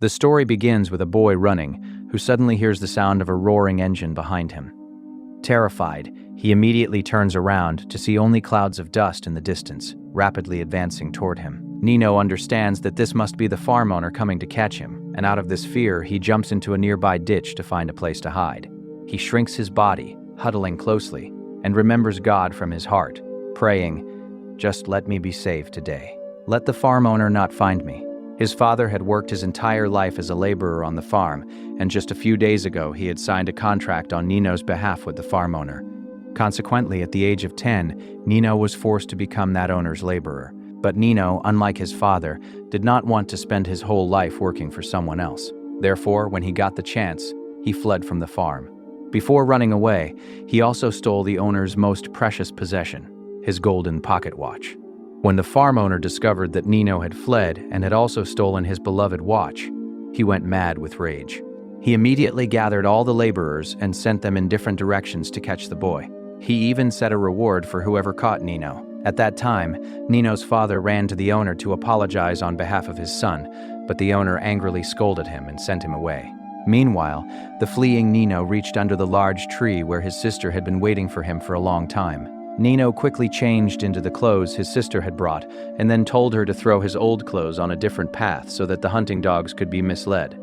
The story begins with a boy running who suddenly hears the sound of a roaring engine behind him. Terrified, he immediately turns around to see only clouds of dust in the distance, rapidly advancing toward him. Nino understands that this must be the farm owner coming to catch him, and out of this fear, he jumps into a nearby ditch to find a place to hide. He shrinks his body, huddling closely, and remembers God from his heart, praying, "Just let me be saved today. Let the farm owner not find me." His father had worked his entire life as a laborer on the farm, and just a few days ago he had signed a contract on Nino's behalf with the farm owner. Consequently, at the age of 10, Nino was forced to become that owner's laborer. But Nino, unlike his father, did not want to spend his whole life working for someone else. Therefore, when he got the chance, he fled from the farm. Before running away, he also stole the owner's most precious possession, his golden pocket watch. When the farm owner discovered that Nino had fled and had also stolen his beloved watch, he went mad with rage. He immediately gathered all the laborers and sent them in different directions to catch the boy. He even set a reward for whoever caught Nino. At that time, Nino's father ran to the owner to apologize on behalf of his son, but the owner angrily scolded him and sent him away. Meanwhile, the fleeing Nino reached under the large tree where his sister had been waiting for him for a long time. Nino quickly changed into the clothes his sister had brought and then told her to throw his old clothes on a different path so that the hunting dogs could be misled.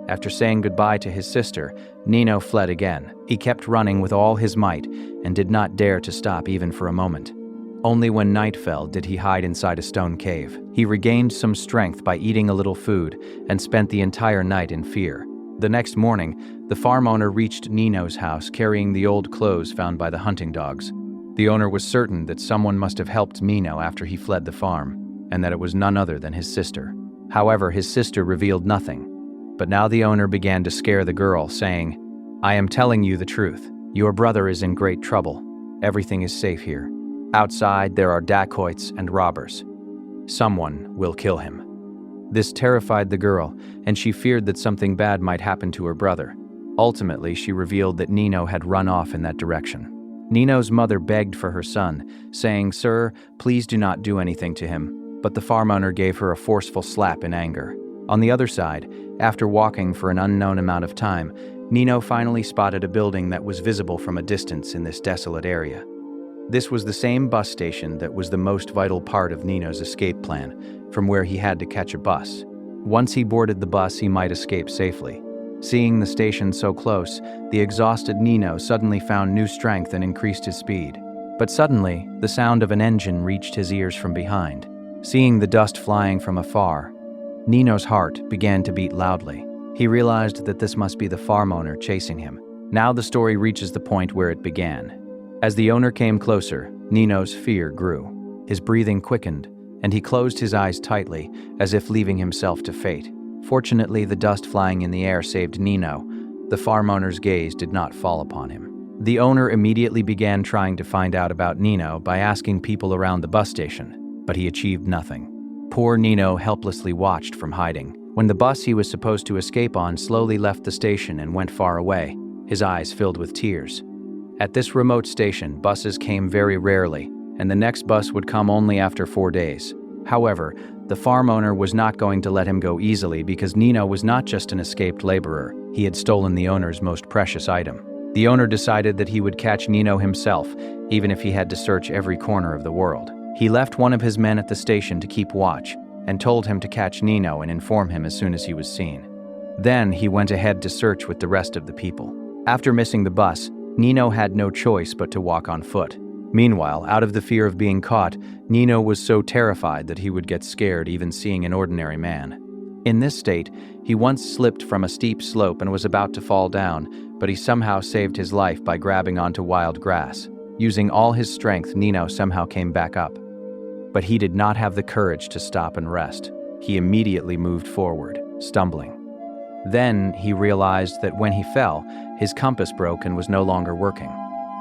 After saying goodbye to his sister, Nino fled again. He kept running with all his might and did not dare to stop even for a moment. Only when night fell did he hide inside a stone cave. He regained some strength by eating a little food and spent the entire night in fear. The next morning, the farm owner reached Nino's house carrying the old clothes found by the hunting dogs. The owner was certain that someone must have helped Nino after he fled the farm, and that it was none other than his sister. However, his sister revealed nothing. But now the owner began to scare the girl, saying, "I am telling you the truth. Your brother is in great trouble. Everything is safe here. Outside, there are dacoits and robbers. Someone will kill him." This terrified the girl, and she feared that something bad might happen to her brother. Ultimately, she revealed that Nino had run off in that direction. Nino's mother begged for her son, saying, "Sir, please do not do anything to him." But the farm owner gave her a forceful slap in anger. On the other side, after walking for an unknown amount of time, Nino finally spotted a building that was visible from a distance in this desolate area. This was the same bus station that was the most vital part of Nino's escape plan, from where he had to catch a bus. Once he boarded the bus, he might escape safely. Seeing the station so close, the exhausted Nino suddenly found new strength and increased his speed. But suddenly, the sound of an engine reached his ears from behind. Seeing the dust flying from afar, Nino's heart began to beat loudly. He realized that this must be the farm owner chasing him. Now the story reaches the point where it began. As the owner came closer, Nino's fear grew. His breathing quickened, and he closed his eyes tightly, as if leaving himself to fate. Fortunately, the dust flying in the air saved Nino. The farm owner's gaze did not fall upon him. The owner immediately began trying to find out about Nino by asking people around the bus station, but he achieved nothing. Poor Nino helplessly watched from hiding. When the bus he was supposed to escape on slowly left the station and went far away, his eyes filled with tears. At this remote station, buses came very rarely, and the next bus would come only after 4 days. However, the farm owner was not going to let him go easily because Nino was not just an escaped laborer. He had stolen the owner's most precious item. The owner decided that he would catch Nino himself, even if he had to search every corner of the world. He left one of his men at the station to keep watch and told him to catch Nino and inform him as soon as he was seen. Then he went ahead to search with the rest of the people. After missing the bus, Nino had no choice but to walk on foot. Meanwhile, out of the fear of being caught, Nino was so terrified that he would get scared even seeing an ordinary man. In this state, he once slipped from a steep slope and was about to fall down, but he somehow saved his life by grabbing onto wild grass. Using all his strength, Nino somehow came back up. But he did not have the courage to stop and rest. He immediately moved forward, stumbling. Then he realized that when he fell, his compass broke and was no longer working.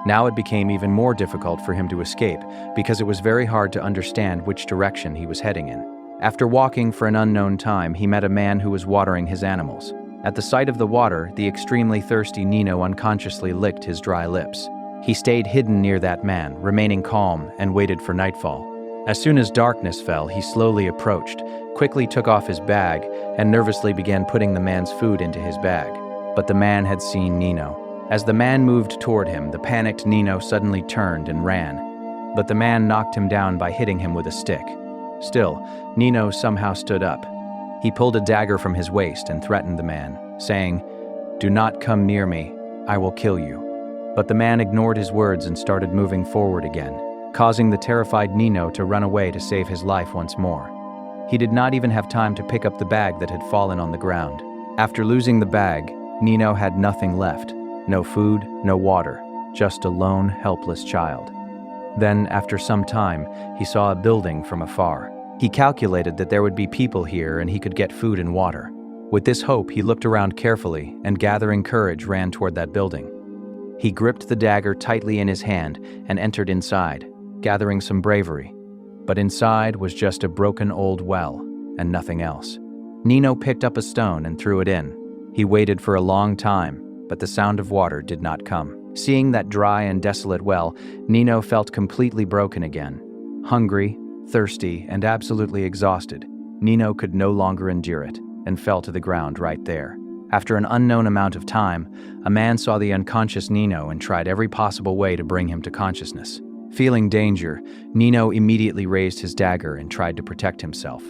Now it became even more difficult for him to escape because it was very hard to understand which direction he was heading in. After walking for an unknown time, he met a man who was watering his animals. At the sight of the water, the extremely thirsty Nino unconsciously licked his dry lips. He stayed hidden near that man, remaining calm, and waited for nightfall. As soon as darkness fell, he slowly approached, quickly took off his bag, and nervously began putting the man's food into his bag. But the man had seen Nino. As the man moved toward him, the panicked Nino suddenly turned and ran. But the man knocked him down by hitting him with a stick. Still, Nino somehow stood up. He pulled a dagger from his waist and threatened the man, saying, "Do not come near me, I will kill you." But the man ignored his words and started moving forward again, causing the terrified Nino to run away to save his life once more. He did not even have time to pick up the bag that had fallen on the ground. After losing the bag, Nino had nothing left. No food, no water, just a lone, helpless child. Then, after some time, he saw a building from afar. He calculated that there would be people here and he could get food and water. With this hope, he looked around carefully and, gathering courage, ran toward that building. He gripped the dagger tightly in his hand and entered inside, gathering some bravery. But inside was just a broken old well and nothing else. Nino picked up a stone and threw it in. He waited for a long time, but the sound of water did not come. Seeing that dry and desolate well, Nino felt completely broken again. Hungry, thirsty, and absolutely exhausted, Nino could no longer endure it and fell to the ground right there. After an unknown amount of time, a man saw the unconscious Nino and tried every possible way to bring him to consciousness. Feeling danger, Nino immediately raised his dagger and tried to protect himself.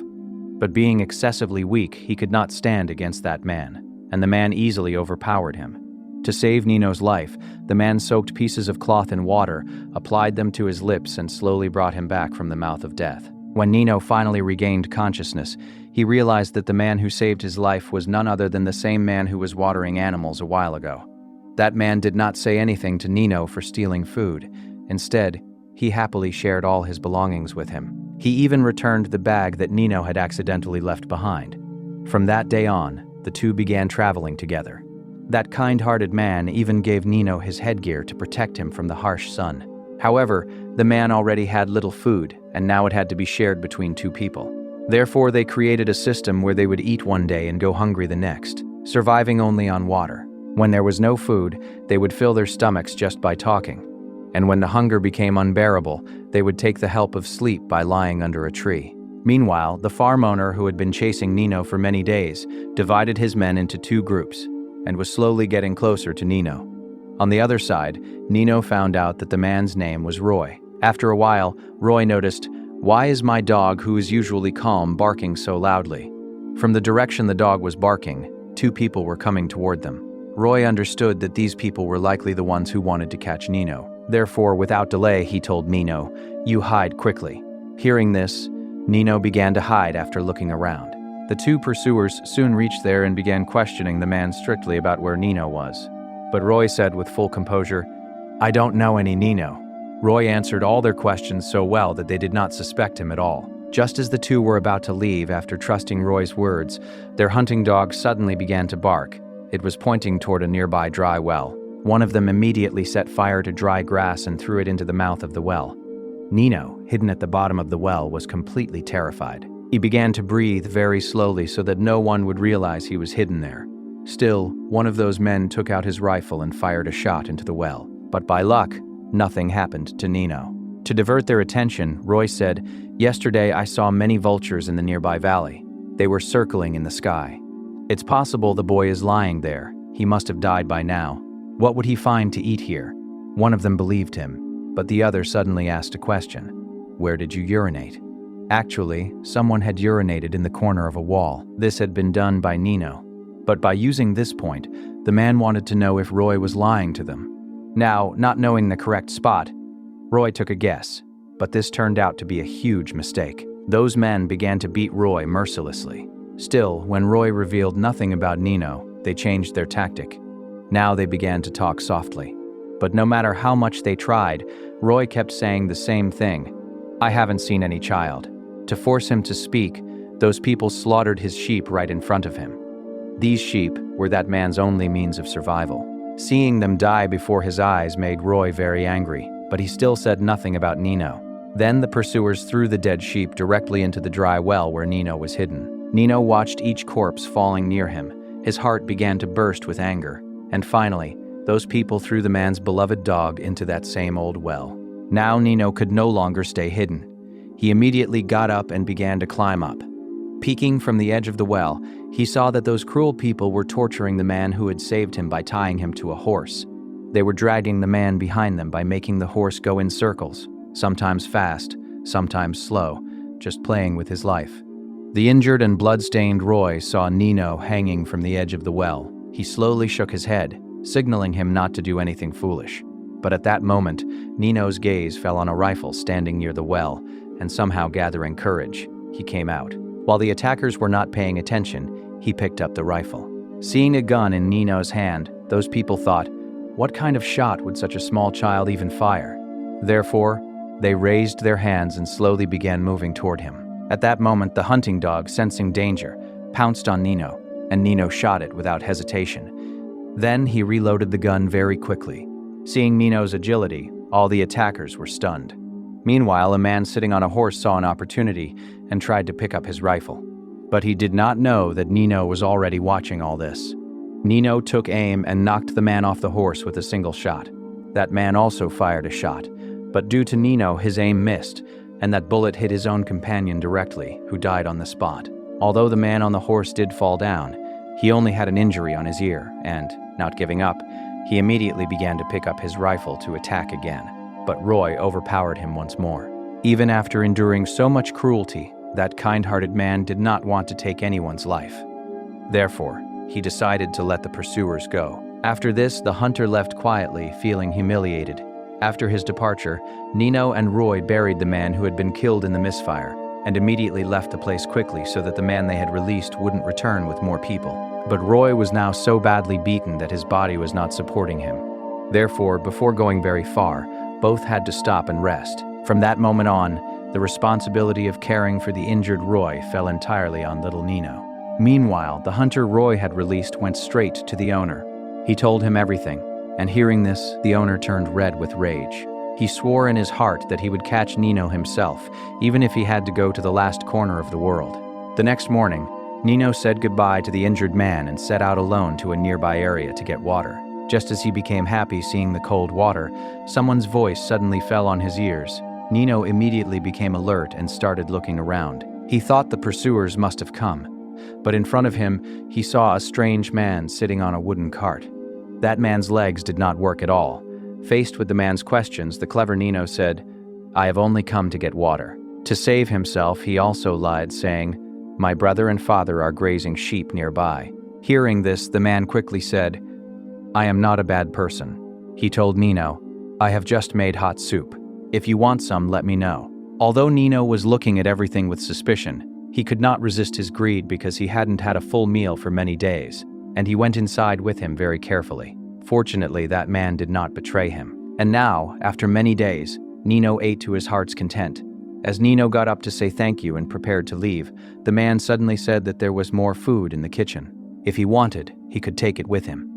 But being excessively weak, he could not stand against that man, and the man easily overpowered him. To save Nino's life, the man soaked pieces of cloth in water, applied them to his lips, and slowly brought him back from the mouth of death. When Nino finally regained consciousness, he realized that the man who saved his life was none other than the same man who was watering animals a while ago. That man did not say anything to Nino for stealing food. Instead, he happily shared all his belongings with him. He even returned the bag that Nino had accidentally left behind. From that day on, the two began traveling together. That kind-hearted man even gave Nino his headgear to protect him from the harsh sun. However, the man already had little food, and now it had to be shared between two people. Therefore, they created a system where they would eat one day and go hungry the next, surviving only on water. When there was no food, they would fill their stomachs just by talking. And when the hunger became unbearable, they would take the help of sleep by lying under a tree. Meanwhile, the farm owner who had been chasing Nino for many days divided his men into two groups and was slowly getting closer to Nino. On the other side, Nino found out that the man's name was Roy. After a while, Roy noticed, "Why is my dog, who is usually calm, barking so loudly?" From the direction the dog was barking, two people were coming toward them. Roy understood that these people were likely the ones who wanted to catch Nino. Therefore, without delay, he told Nino, "You hide quickly." Hearing this, Nino began to hide after looking around. The two pursuers soon reached there and began questioning the man strictly about where Nino was. But Roy said with full composure, "I don't know any Nino." Roy answered all their questions so well that they did not suspect him at all. Just as the two were about to leave after trusting Roy's words, their hunting dog suddenly began to bark. It was pointing toward a nearby dry well. One of them immediately set fire to dry grass and threw it into the mouth of the well. Nino, hidden at the bottom of the well, was completely terrified. He began to breathe very slowly so that no one would realize he was hidden there. Still, one of those men took out his rifle and fired a shot into the well. But by luck, nothing happened to Nino. To divert their attention, Roy said, "Yesterday I saw many vultures in the nearby valley. They were circling in the sky. It's possible the boy is lying there. He must have died by now. What would he find to eat here?" One of them believed him, but the other suddenly asked a question. "Where did you urinate?" Actually, someone had urinated in the corner of a wall. This had been done by Nino. But by using this point, the man wanted to know if Roy was lying to them. Now, not knowing the correct spot, Roy took a guess, but this turned out to be a huge mistake. Those men began to beat Roy mercilessly. Still, when Roy revealed nothing about Nino, they changed their tactic. Now they began to talk softly. But no matter how much they tried, Roy kept saying the same thing. "I haven't seen any child." To force him to speak, those people slaughtered his sheep right in front of him. These sheep were that man's only means of survival. Seeing them die before his eyes made Roy very angry, but he still said nothing about Nino. Then the pursuers threw the dead sheep directly into the dry well where Nino was hidden. Nino watched each corpse falling near him. His heart began to burst with anger. And finally, those people threw the man's beloved dog into that same old well. Now Nino could no longer stay hidden. He immediately got up and began to climb up. Peeking from the edge of the well, he saw that those cruel people were torturing the man who had saved him by tying him to a horse. They were dragging the man behind them by making the horse go in circles, sometimes fast, sometimes slow, just playing with his life. The injured and blood-stained Roy saw Nino hanging from the edge of the well. He slowly shook his head, signaling him not to do anything foolish. But at that moment, Nino's gaze fell on a rifle standing near the well, and somehow gathering courage, he came out. While the attackers were not paying attention, he picked up the rifle. Seeing a gun in Nino's hand, those people thought, what kind of shot would such a small child even fire? Therefore, they raised their hands and slowly began moving toward him. At that moment, the hunting dog, sensing danger, pounced on Nino, and Nino shot it without hesitation. Then he reloaded the gun very quickly. Seeing Nino's agility, all the attackers were stunned. Meanwhile, a man sitting on a horse saw an opportunity and tried to pick up his rifle. But he did not know that Nino was already watching all this. Nino took aim and knocked the man off the horse with a single shot. That man also fired a shot, but due to Nino, his aim missed, and that bullet hit his own companion directly, who died on the spot. Although the man on the horse did fall down, he only had an injury on his ear, and, not giving up, he immediately began to pick up his rifle to attack again. But Roy overpowered him once more. Even after enduring so much cruelty, that kind-hearted man did not want to take anyone's life. Therefore, he decided to let the pursuers go. After this, the hunter left quietly, feeling humiliated. After his departure, Nino and Roy buried the man who had been killed in the misfire, and immediately left the place quickly so that the man they had released wouldn't return with more people. But Roy was now so badly beaten that his body was not supporting him. Therefore, before going very far, both had to stop and rest. From that moment on, the responsibility of caring for the injured Roy fell entirely on little Nino. Meanwhile, the hunter Roy had released went straight to the owner. He told him everything, and hearing this, the owner turned red with rage. He swore in his heart that he would catch Nino himself, even if he had to go to the last corner of the world. The next morning, Nino said goodbye to the injured man and set out alone to a nearby area to get water. Just as he became happy seeing the cold water, someone's voice suddenly fell on his ears. Nino immediately became alert and started looking around. He thought the pursuers must have come, but in front of him, he saw a strange man sitting on a wooden cart. That man's legs did not work at all. Faced with the man's questions, the clever Nino said, "I have only come to get water." To save himself, he also lied, saying, "My brother and father are grazing sheep nearby." Hearing this, the man quickly said, "I am not a bad person." He told Nino, "I have just made hot soup. If you want some, let me know." Although Nino was looking at everything with suspicion, he could not resist his greed because he hadn't had a full meal for many days, and he went inside with him very carefully. Fortunately, that man did not betray him. And now, after many days, Nino ate to his heart's content. As Nino got up to say thank you and prepared to leave, the man suddenly said that there was more food in the kitchen. If he wanted, he could take it with him.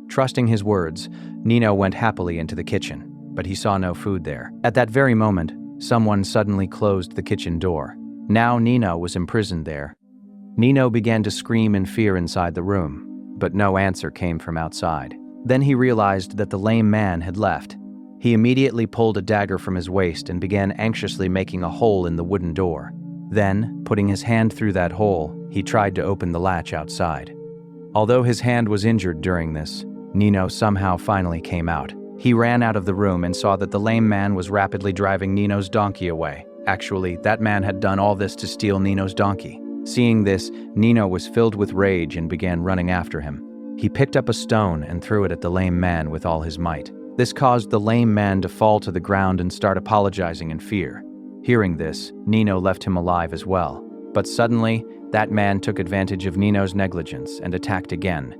Trusting his words, Nino went happily into the kitchen, but he saw no food there. At that very moment, someone suddenly closed the kitchen door. Now Nino was imprisoned there. Nino began to scream in fear inside the room, but no answer came from outside. Then he realized that the lame man had left. He immediately pulled a dagger from his waist and began anxiously making a hole in the wooden door. Then, putting his hand through that hole, he tried to open the latch outside. Although his hand was injured during this, Nino somehow finally came out. He ran out of the room and saw that the lame man was rapidly driving Nino's donkey away. Actually, that man had done all this to steal Nino's donkey. Seeing this, Nino was filled with rage and began running after him. He picked up a stone and threw it at the lame man with all his might. This caused the lame man to fall to the ground and start apologizing in fear. Hearing this, Nino left him alive as well. But suddenly, that man took advantage of Nino's negligence and attacked again.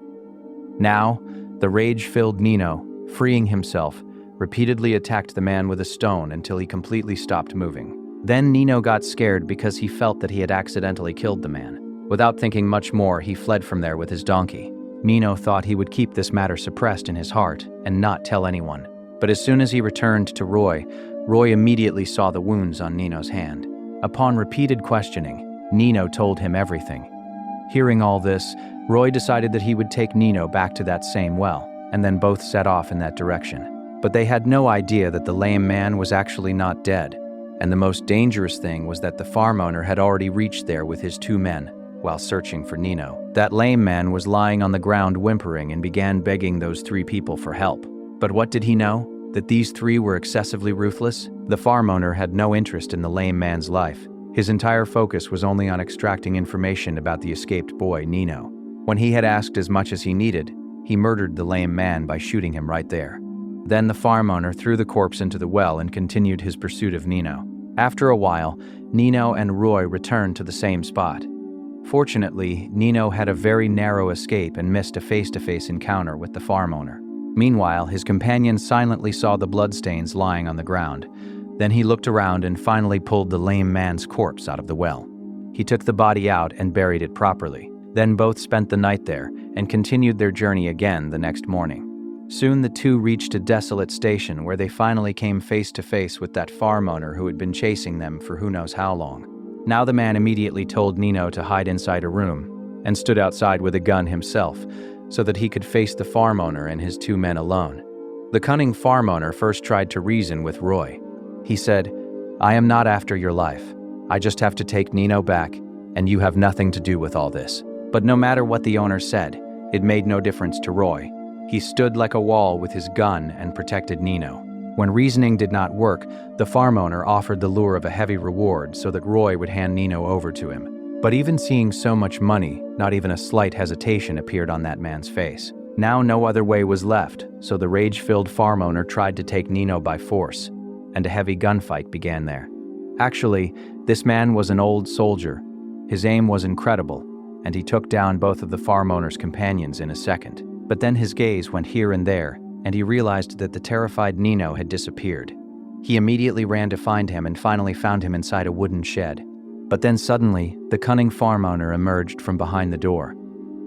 Now, the rage-filled Nino, freeing himself, repeatedly attacked the man with a stone until he completely stopped moving. Then Nino got scared because he felt that he had accidentally killed the man. Without thinking much more, he fled from there with his donkey. Nino thought he would keep this matter suppressed in his heart and not tell anyone. But as soon as he returned to Roy, Roy immediately saw the wounds on Nino's hand. Upon repeated questioning, Nino told him everything. Hearing all this, Roy decided that he would take Nino back to that same well, and then both set off in that direction. But they had no idea that the lame man was actually not dead. And the most dangerous thing was that the farm owner had already reached there with his 2 men while searching for Nino. That lame man was lying on the ground whimpering and began begging those 3 people for help. But what did he know? That these 3 were excessively ruthless? The farm owner had no interest in the lame man's life. His entire focus was only on extracting information about the escaped boy, Nino. When he had asked as much as he needed, he murdered the lame man by shooting him right there. Then the farm owner threw the corpse into the well and continued his pursuit of Nino. After a while, Nino and Roy returned to the same spot. Fortunately, Nino had a very narrow escape and missed a face-to-face encounter with the farm owner. Meanwhile, his companion silently saw the bloodstains lying on the ground. Then he looked around and finally pulled the lame man's corpse out of the well. He took the body out and buried it properly. Then both spent the night there and continued their journey again the next morning. Soon the 2 reached a desolate station where they finally came face to face with that farm owner who had been chasing them for who knows how long. Now the man immediately told Nino to hide inside a room and stood outside with a gun himself so that he could face the farm owner and his 2 men alone. The cunning farm owner first tried to reason with Roy. He said, "I am not after your life. I just have to take Nino back, and you have nothing to do with all this." But no matter what the owner said, it made no difference to Roy. He stood like a wall with his gun and protected Nino. When reasoning did not work, the farm owner offered the lure of a heavy reward so that Roy would hand Nino over to him. But even seeing so much money, not even a slight hesitation appeared on that man's face. Now no other way was left, so the rage-filled farm owner tried to take Nino by force, and a heavy gunfight began there. Actually, this man was an old soldier. His aim was incredible, and he took down both of the farm owner's companions in a second. But then his gaze went here and there, and he realized that the terrified Nino had disappeared. He immediately ran to find him and finally found him inside a wooden shed. But then suddenly, the cunning farm owner emerged from behind the door.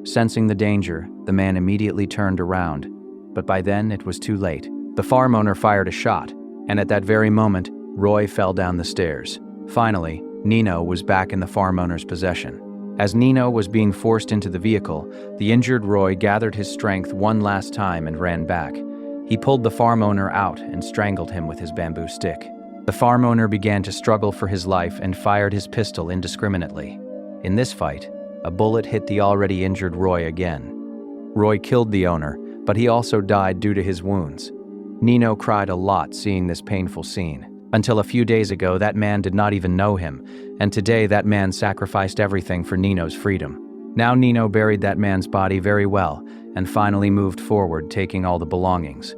Sensing the danger, the man immediately turned around, but by then it was too late. The farm owner fired a shot, and at that very moment, Roy fell down the stairs. Finally, Nino was back in the farm owner's possession. As Nino was being forced into the vehicle, the injured Roy gathered his strength one last time and ran back. He pulled the farm owner out and strangled him with his bamboo stick. The farm owner began to struggle for his life and fired his pistol indiscriminately. In this fight, a bullet hit the already injured Roy again. Roy killed the owner, but he also died due to his wounds. Nino cried a lot seeing this painful scene. Until a few days ago, that man did not even know him, and today that man sacrificed everything for Nino's freedom. Now Nino buried that man's body very well and finally moved forward, taking all the belongings.